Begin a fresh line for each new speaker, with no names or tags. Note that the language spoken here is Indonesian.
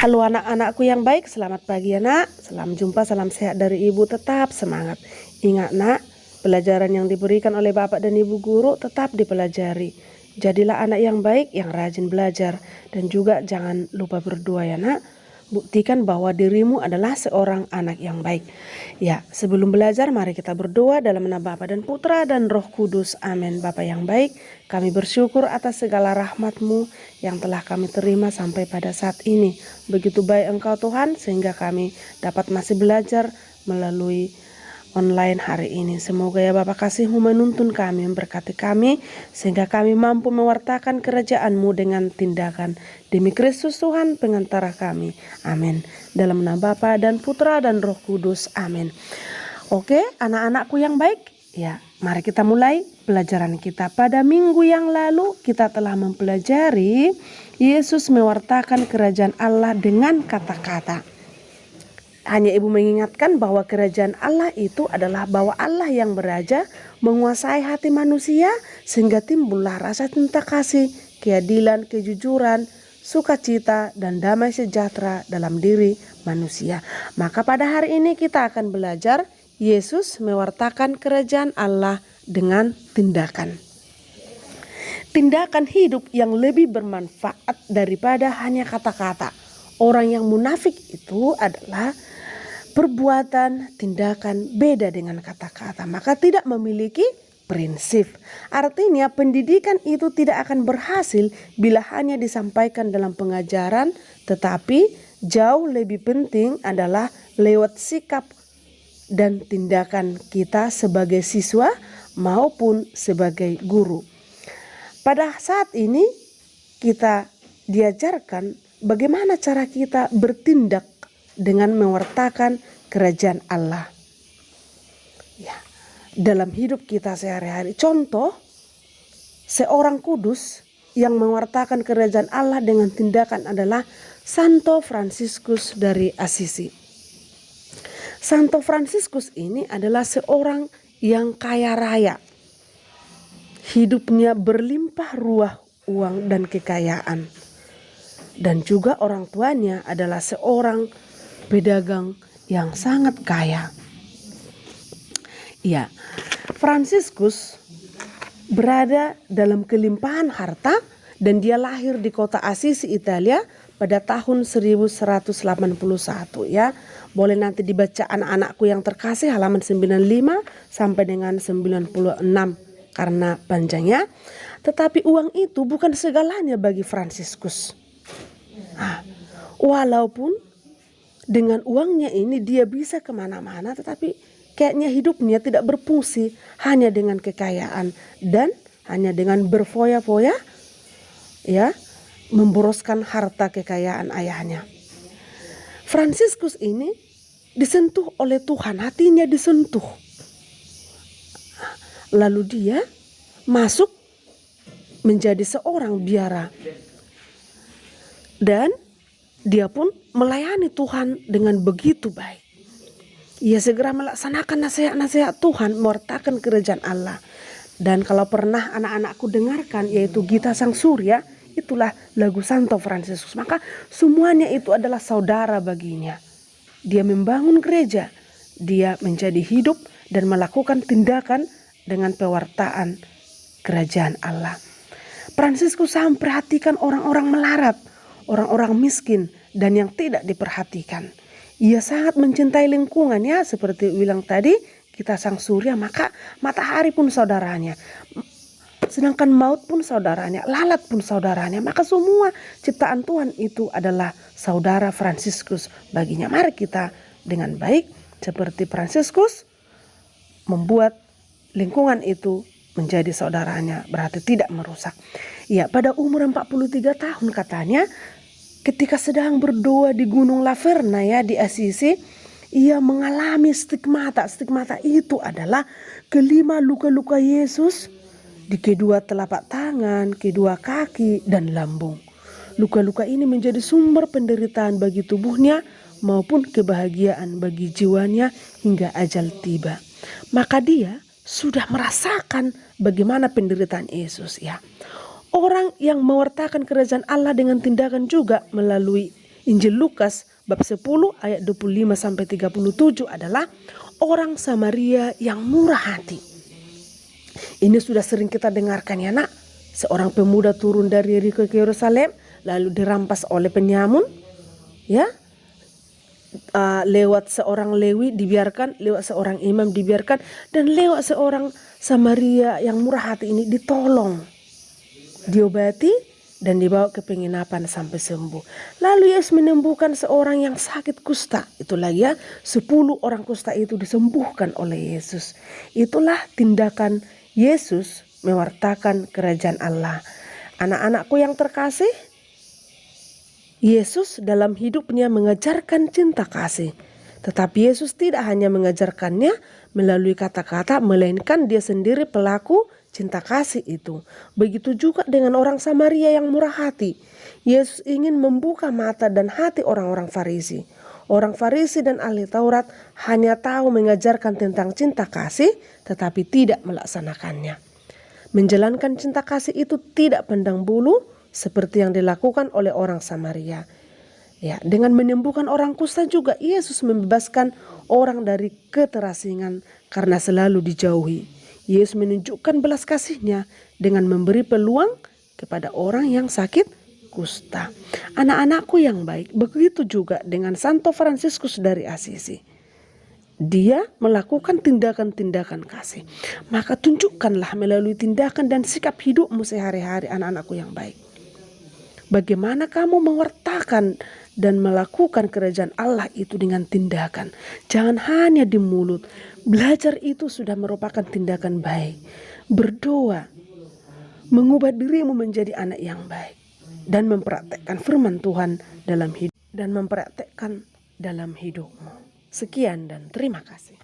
Halo anak-anakku yang baik, selamat pagi ya nak. Salam jumpa, salam sehat dari ibu, tetap semangat. Ingat nak, pelajaran yang diberikan oleh bapak dan ibu guru tetap dipelajari. Jadilah anak yang baik, yang rajin belajar. Dan juga jangan lupa berdoa ya nak. Buktikan bahwa dirimu adalah seorang anak yang baik. Ya, sebelum belajar mari kita berdoa dalam nama Bapa dan Putra dan Roh Kudus. Amin. Bapa yang baik, kami bersyukur atas segala rahmat-Mu yang telah kami terima sampai pada saat ini. Begitu baik Engkau Tuhan sehingga kami dapat masih belajar melalui online hari ini. Semoga ya Bapa kasih-Mu menuntun kami, memberkati kami sehingga kami mampu mewartakan kerajaan-Mu dengan tindakan. Demi Kristus Tuhan pengantara kami. Amin. Dalam nama Bapa dan Putra dan Roh Kudus. Amin. Oke, anak-anakku yang baik. Ya, mari kita mulai pelajaran kita. Pada minggu yang lalu kita telah mempelajari Yesus mewartakan kerajaan Allah dengan kata-kata. Hanya ibu mengingatkan bahwa kerajaan Allah itu adalah bahwa Allah yang beraja menguasai hati manusia sehingga timbullah rasa cinta kasih, keadilan, kejujuran, sukacita, dan damai sejahtera dalam diri manusia. Maka pada hari ini kita akan belajar Yesus mewartakan kerajaan Allah dengan tindakan. Tindakan hidup yang lebih bermanfaat daripada hanya kata-kata. Orang yang munafik itu adalah perbuatan, tindakan beda dengan kata-kata. Maka tidak memiliki prinsip. Artinya pendidikan itu tidak akan berhasil bila hanya disampaikan dalam pengajaran. Tetapi jauh lebih penting adalah lewat sikap dan tindakan kita sebagai siswa maupun sebagai guru. Pada saat ini kita diajarkan bagaimana cara kita bertindak dengan mewartakan kerajaan Allah. Ya, dalam hidup kita sehari-hari. Contoh, seorang kudus yang mewartakan kerajaan Allah dengan tindakan adalah Santo Fransiskus dari Assisi. Santo Fransiskus ini adalah seorang yang kaya raya. Hidupnya berlimpah ruah uang dan kekayaan. Dan juga orang tuanya adalah seorang pedagang yang sangat kaya. Ya, Fransiskus berada dalam kelimpahan harta dan dia lahir di kota Assisi, Italia pada tahun 1181 ya. Boleh nanti dibaca anak-anakku yang terkasih halaman 95 sampai dengan 96 karena panjangnya. Tetapi uang itu bukan segalanya bagi Fransiskus. Walaupun dengan uangnya ini dia bisa kemana-mana, tetapi kayaknya hidupnya tidak berfungsi hanya dengan kekayaan dan hanya dengan berfoya-foya, ya, memboroskan harta kekayaan ayahnya. Fransiskus ini disentuh oleh Tuhan, hatinya disentuh. Lalu dia masuk menjadi seorang biara dan dia pun melayani Tuhan dengan begitu baik. Ia segera melaksanakan nasihat-nasihat Tuhan, mewartakan kerajaan Allah. Dan kalau pernah anak-anakku dengarkan yaitu Gita Sang Surya, itulah lagu Santo Fransiskus. Maka semuanya itu adalah saudara baginya. Dia membangun gereja, dia menjadi hidup dan melakukan tindakan dengan pewartaan kerajaan Allah. Fransiskus sangat perhatikan orang-orang melarat, orang-orang miskin dan yang tidak diperhatikan. Ia sangat mencintai lingkungan ya, seperti bilang tadi kita Sang Surya, maka matahari pun saudaranya. Sedangkan maut pun saudaranya, lalat pun saudaranya. Maka semua ciptaan Tuhan itu adalah saudara Fransiskus baginya. Mari kita dengan baik seperti Fransiskus membuat lingkungan itu menjadi saudaranya, berarti tidak merusak. Ya, pada umur 43 tahun katanya, ketika sedang berdoa di Gunung Laverna ya di Assisi, ia mengalami stigmata. Stigmata itu adalah kelima luka-luka Yesus di kedua telapak tangan, kedua kaki, dan lambung. Luka-luka ini menjadi sumber penderitaan bagi tubuhnya maupun kebahagiaan bagi jiwanya hingga ajal tiba. Maka dia sudah merasakan bagaimana penderitaan Yesus ya. Orang yang mewartakan kerajaan Allah dengan tindakan juga melalui Injil Lukas bab 10 ayat 25 sampai 37 adalah orang Samaria yang murah hati. Ini sudah sering kita dengarkan ya nak. Seorang pemuda turun dari Yeriko ke Yerusalem lalu dirampas oleh penyamun, ya. Lewat seorang Lewi dibiarkan, lewat seorang imam dibiarkan, dan lewat seorang Samaria yang murah hati ini ditolong, diobati dan dibawa ke penginapan sampai sembuh. Lalu Yesus menyembuhkan seorang yang sakit kusta. Itulah ya, 10 orang kusta itu disembuhkan oleh Yesus. Itulah tindakan Yesus mewartakan kerajaan Allah. Anak-anakku yang terkasih, Yesus dalam hidupnya mengajarkan cinta kasih. Tetapi Yesus tidak hanya mengajarkannya melalui kata-kata, melainkan dia sendiri pelaku cinta kasih itu. Begitu juga dengan orang Samaria yang murah hati. Yesus ingin membuka mata dan hati orang-orang Farisi. Orang Farisi dan ahli Taurat hanya tahu mengajarkan tentang cinta kasih, tetapi tidak melaksanakannya. Menjalankan cinta kasih itu tidak pandang bulu, seperti yang dilakukan oleh orang Samaria. Ya, dengan menyembuhkan orang kusta juga Yesus membebaskan orang dari keterasingan karena selalu dijauhi. Yesus menunjukkan belas kasih-Nya dengan memberi peluang kepada orang yang sakit kusta. Anak-anakku yang baik, begitu juga dengan Santo Fransiskus dari Assisi. Dia melakukan tindakan-tindakan kasih. Maka tunjukkanlah melalui tindakan dan sikap hidupmu sehari-hari, anak-anakku yang baik. Bagaimana kamu mewartakan dan melakukan kerajaan Allah itu dengan tindakan. Jangan hanya di mulut. Belajar itu sudah merupakan tindakan baik. Berdoa, mengubah dirimu menjadi anak yang baik. Dan mempraktekkan firman Tuhan dalam hidup. Dan mempraktekkan dalam hidupmu. Sekian dan terima kasih.